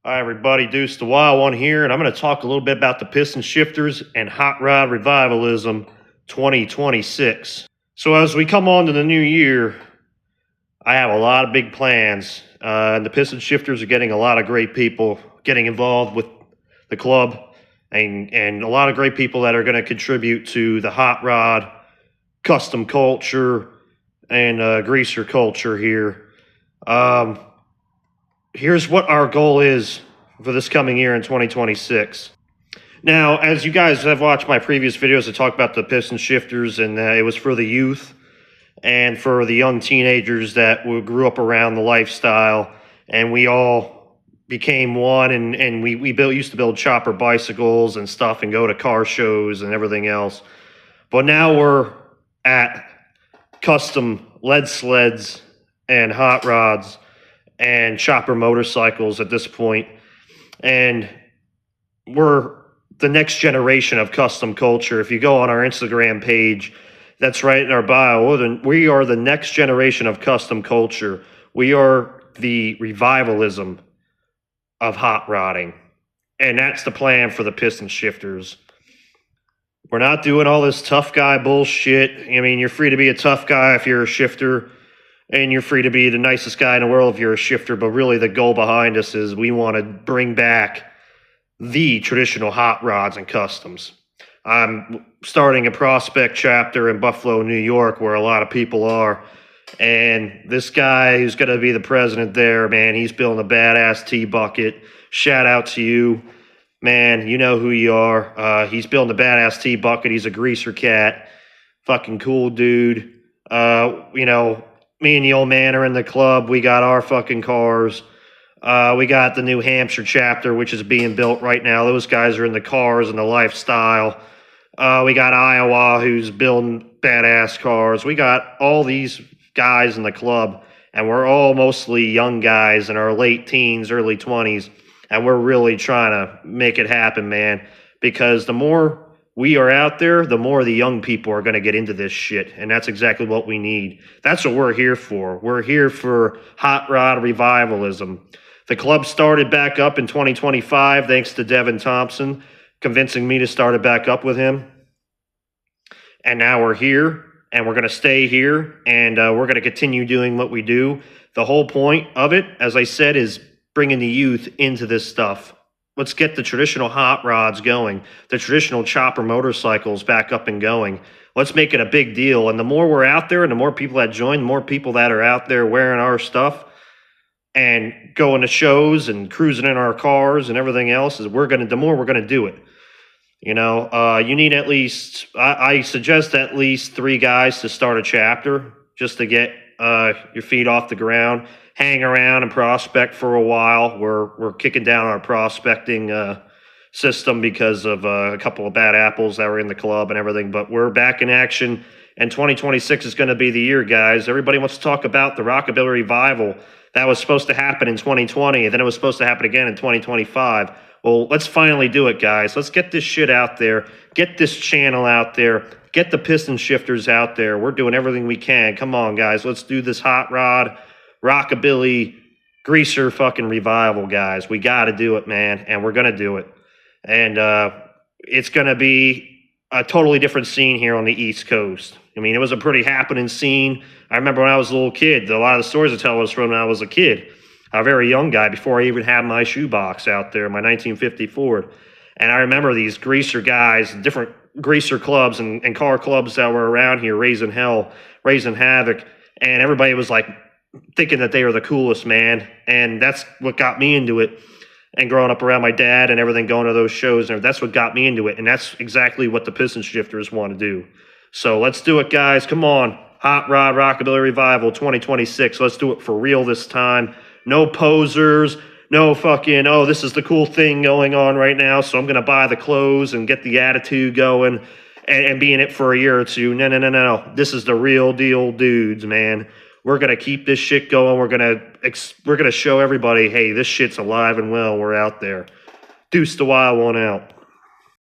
Hi, everybody. Deuce the Wild One here, and I'm going to talk a little bit about the Piston Shifters and Hot Rod Revivalism 2026. So, as we come on to the new year, I have a lot of big plans, and the Piston Shifters are getting a lot of great people getting involved with the club, and a lot of great people that are going to contribute to the hot rod custom culture and greaser culture here. Here's what our goal is for this coming year in 2026. Now, as you guys have watched my previous videos, I talked about the Piston Shifters, and it was for the youth and for the young teenagers that grew up around the lifestyle, and we all became one, and we used to build chopper bicycles and stuff and go to car shows and everything else. But now we're at custom lead sleds and hot rods and chopper motorcycles at this point, and we're the next generation of custom culture. If you go on our Instagram page, that's right in our bio, we are the next generation of custom culture. We are the revivalism of hot rodding, and that's the plan for the Piston Shifters. We're not doing all this tough guy bullshit. I mean, you're free to be a tough guy if you're a shifter, and you're free to be the nicest guy in the world if you're a shifter, but really the goal behind us is we want to bring back the traditional hot rods and customs. I'm starting a prospect chapter in Buffalo, New York, where a lot of people are, and this guy who's going to be the president there, man, he's building a badass T-bucket. Shout out to you, man. You know who you are. He's building a badass T-bucket. He's a greaser cat. Fucking cool dude. Me and the old man are in the club. We got our fucking cars. We got the New Hampshire chapter, which is being built right now. Those guys are in the cars and the lifestyle. We got Iowa, who's building badass cars. We got all these guys in the club, and we're all mostly young guys in our late teens, early 20s, and we're really trying to make it happen, man, because the more we are out there, the more the young people are going to get into this shit, and that's exactly what we need. That's what we're here for. We're here for hot rod revivalism. The club started back up in 2025 thanks to Devin Thompson convincing me to start it back up with him. And now we're here, and we're going to stay here, and we're going to continue doing what we do. The whole point of it, as I said, is bringing the youth into this stuff. Let's get the traditional hot rods going, the traditional chopper motorcycles back up and going. Let's make it a big deal. And the more we're out there and the more people that join, the more people that are out there wearing our stuff and going to shows and cruising in our cars and everything else, the more we're going to do it. You know, you need at least, I suggest at least 3 guys to start a chapter just to get your feet off the ground. Hang around and prospect for a while. We're kicking down our prospecting system because of a couple of bad apples that were in the club and everything, but we're back in action, and 2026 is going to be the year, guys. Everybody wants to talk about the Rockabilly Revival that was supposed to happen in 2020, and then it was supposed to happen again in 2025. Well, let's finally do it, guys. Let's get this shit out there, get this channel out there, get the Piston Shifters out there. We're doing everything we can. Come on, guys. Let's do this hot rod rockabilly greaser fucking revival, guys. We got to do it, man, and we're going to do it. And it's going to be a totally different scene here on the East Coast. I mean, it was a pretty happening scene. I remember when I was a little kid, a lot of the stories I tell was from when I was a kid, a very young guy, before I even had my shoebox out there, my 1950 Ford. And I remember these greaser guys, different greaser clubs and car clubs that were around here raising hell, raising havoc, and everybody was like, thinking that they were the coolest, man. And that's what got me into it. And growing up around my dad and everything, going to those shows, and that's what got me into it. And that's exactly what the Piston Shifters want to do. So let's do it, guys. Come on. Hot Rod Rockabilly Revival 2026. Let's do it for real this time. No posers. No fucking, oh, this is the cool thing going on right now, so I'm going to buy the clothes and get the attitude going and be in it for a year or two. No. This is the real deal dudes, man. We're going to keep this shit going. We're going to show everybody, hey, this shit's alive and well. We're out there. Deuce the Wild One out.